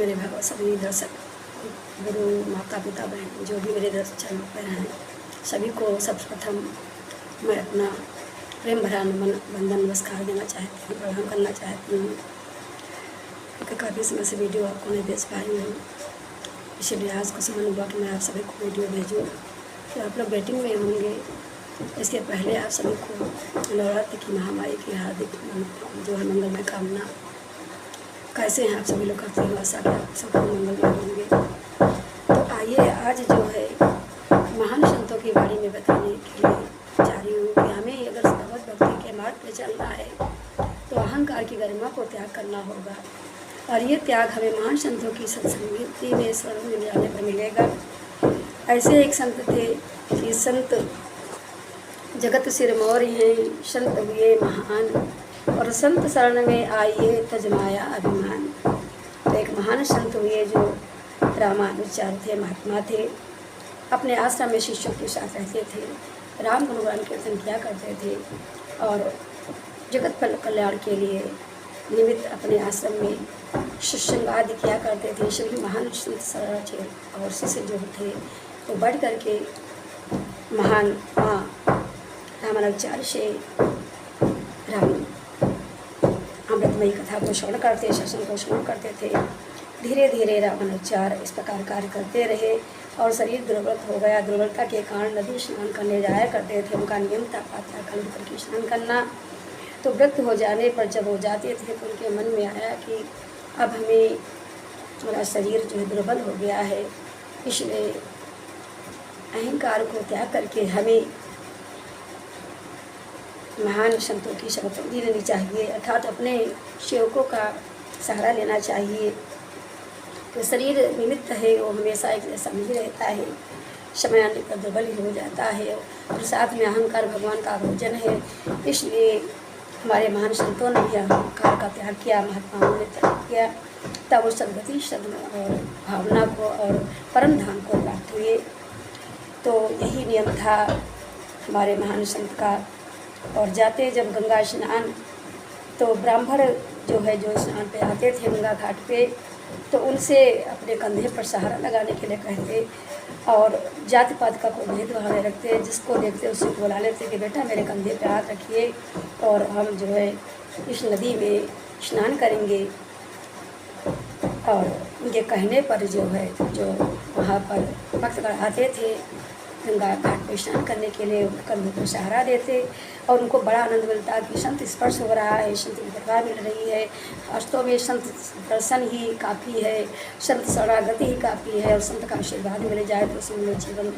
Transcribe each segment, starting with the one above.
मेरे भगवान सभी दर्शक गुरु माता पिता बहन जो भी मेरे चरणों पर हैं, सभी को सर्वप्रथम मैं अपना प्रेम भरा वंदन नमस्कार देना चाहती हूँ, प्रणाम करना चाहती हूँ। क्योंकि काफ़ी समय से वीडियो आपको नहीं भेज पाई हूँ, इसलिए आज कुछ मन हुआ कि मैं आप सभी को वीडियो भेजूँ। तो आप लोग वेटिंग में होंगे। इसके पहले आप सभी को नवरात्रि की महामारी की हार्दिक जो है मंगलमय कामना। कैसे हैं आप सभी लोग? करते हैं आशा कि आप सबको मंगलमय होंगे। तो आइए आज जो है महान संतों के बारे में बताने के लिए जा रही हूँ कि हमें अगर भगवत भक्ति के मार्ग पर चलना है तो अहंकार की गरिमा को त्याग करना होगा। और ये त्याग हमें महान संतों की सत्संगति में शरण में जाने पर मिलेगा। ऐसे एक संत थे कि संत जगत सिरमौर हैं, संत हुए महान और संत शरण में आइए तजमाया अभिमान। तो एक महान संत हुए जो रामानुचार्य थे, महात्मा थे। अपने आश्रम में शिष्यों के साथ रहते थे, राम गुणगान कीर्तन किया करते थे और जगत पर कल्याण के लिए निमित्त अपने आश्रम में सत्संग आदि किया करते थे। सभी महान संत थे और शिष्य जो थे वो बढ़ करके महान रामानुचार्य से अमृतमयी कथा को श्रवण करते, सत्संग को श्रवण करते थे। धीरे धीरे रामानुचार्य इस प्रकार कार्य करते रहे और शरीर दुर्बल हो गया। दुर्बलता के कारण नदी स्नान करने जाया करते थे। उनका नियम था पात्रा खंड करके स्नान करना। तो वृद्ध हो जाने पर जब वो जाते थे तो उनके मन में आया कि अब हमें हमारा शरीर जो है दुर्बल हो गया है, इसलिए अहंकार को त्याग करके हमें महान संतों की शपथ लेनी चाहिए, अर्थात अपने सेवकों का सहारा लेना चाहिए। तो शरीर निमित्त है, वो हमेशा एक जैसा नहीं रहता है, समय आने पर दुर्बल ही हो जाता है और साथ में अहंकार भगवान का भोजन है। इसलिए हमारे महान संतों ने भी अहंकार का त्याग किया, महात्माओं ने त्याग किया, तब वो सद्गति सद्गुण और भावना को और परम धाम को प्राप्त हुए। तो यही नियम था हमारे महान संत का। और जाते जब गंगा स्नान, तो ब्राह्मण जो है जो स्नान पे आते थे गंगा घाट पे, तो उनसे अपने कंधे पर सहारा लगाने के लिए कहते और जाति पात का कोई भेदभाव नहीं रखते। जिसको देखते उससे बुला लेते कि बेटा मेरे कंधे पे हाथ रखिए और हम जो है इस नदी में स्नान करेंगे। और उनके कहने पर जो है जो वहाँ पर भक्तगण आते थे गंगा घाट पर स्नान करने के लिए, कंधों को सहारा देते और उनको बड़ा आनंद मिलता कि संत स्पर्श हो रहा है, संत की कृपा मिल रही है। वास्तव में संत दर्शन ही काफ़ी है, संत शरणागति ही काफ़ी है और संत का आशीर्वाद मिल जाए तो उसमें जीवन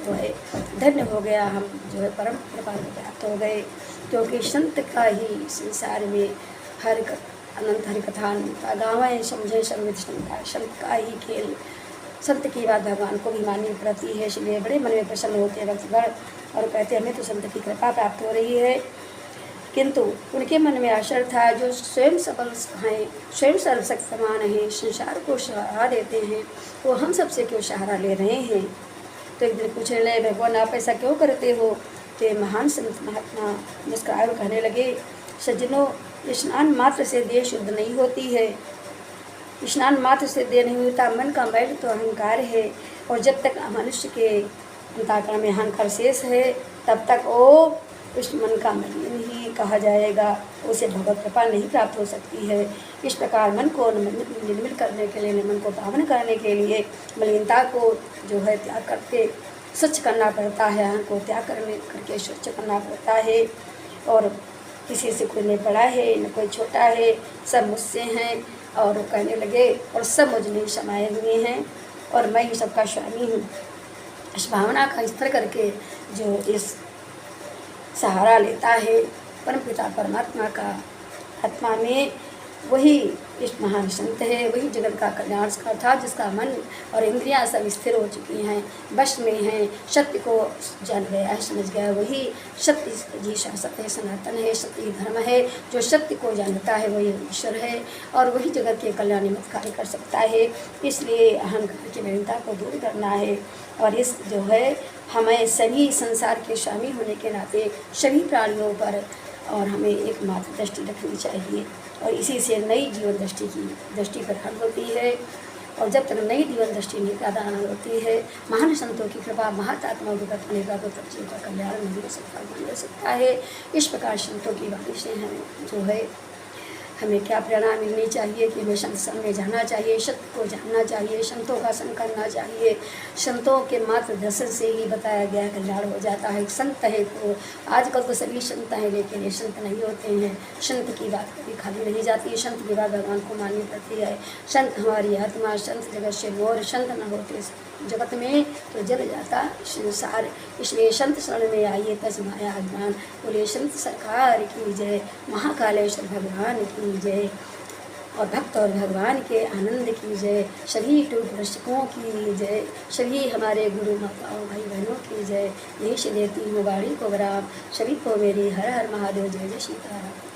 जो है धन्य हो गया। हम जो है परम कृपा प्राप्त हो गए, क्योंकि संत का ही संसार में हर अनंत हरि कथा गाँव समझे सर्वविदित संत का ही खेल। संत की बात भगवान को भी माननी पड़ती है, इसलिए बड़े मन में प्रसन्न होते हैं भक्तगण और कहते हमें तो संत की कृपा प्राप्त हो रही है। किंतु उनके मन में आशय था जो स्वयं सफल हैं, स्वयं सर्वशक्तिमान हैं, संसार को सहारा देते हैं, वो हम सबसे क्यों सहारा ले रहे हैं। तो एक दिन पूछने लगे भगवान आप ऐसा क्यों करते हो। तो महान संत महात्मा मुस्कुराए कहने लगे सज्जनों, स्नान मात्र से देह शुद्ध नहीं होती है, स्नान मात्र से देह नहीं होता, मन का मैल तो अहंकार है और जब तक मनुष्य के अंतःकरण में अहंकार शेष है तब तक वो उस मन का मैल नहीं कहा जाएगा, उसे भगवत कृपा नहीं प्राप्त हो सकती है। इस प्रकार मन को निर्मल करने के लिए, मन को पावन करने के लिए मलिनता को जो है त्याग करके स्वच्छ करना पड़ता है, अहंकार को त्याग करके स्वच्छ करना पड़ता है। और किसी से कोई नहीं बड़ा है न कोई छोटा है, सब मुझसे हैं। और वो कहने लगे और सब मुझ में समाये हुए हैं और मैं ही सबका स्वामी हूँ। इस भावना का स्तर करके जो इस सहारा लेता है परमपिता परमात्मा का आत्मा में, वही इस महान संत है, वही जगत का कल्याण था, जिसका मन और इंद्रियां सब स्थिर हो चुकी हैं, वश में हैं, सत्य को जान गया है, समझ गया। वही सत्य जी शाश्वत है, सनातन है, सत्य ही धर्म है। जो सत्य को जानता है वही ईश्वर है और वही जगत के कल्याण निमित्त कार्य कर सकता है। इसलिए अहंकार की मलिनता को दूर करना है और इस जो है हमें सभी संसार के स्वामी होने के नाते सभी प्राणियों पर और हमें एक मात्र दृष्टि रखनी चाहिए और इसी से नई जीवन दृष्टि पर हल होती है। और जब तक नई जीवन दृष्टि नहीं प्रदान होती है, महान संतों की कृपा, महात्माओं की कृपा का तो तब जीव का कल्याण नहीं हो सकता, बन सकता है। इस प्रकार संतों की वाणी से हमें जो है हमें क्या प्रेरणा मिलनी चाहिए कि हमें संत संग में जाना चाहिए, सत्य को जानना चाहिए, संतों का संग करना चाहिए। संतों के मात्र दर्शन से ही बताया गया कल्याण हो जाता है। संत है तो आजकल तो सभी संत हैं, लेकिन ये संत नहीं होते हैं। संत की बात कभी खाली नहीं जाती है, संत की बात भगवान को माननी पड़ती है। संत हमारी आत्मा, संत जगत से मोर, संत न होते जगत में तो जल जाता संसार। इसलिए संत शरण में आइए तज माया अज्ञान। बोले संत सरकार की जय, महाकालेश्वर भगवान की जय, और भक्त और भगवान के आनंद की जय। सभी टूट दर्शकों की जय, सभी हमारे गुरु माताओं भाई बहनों की जय। यही से देती हूँ वाणी को विराम। सभी को मेरी हर हर महादेव जय जय सीताराम।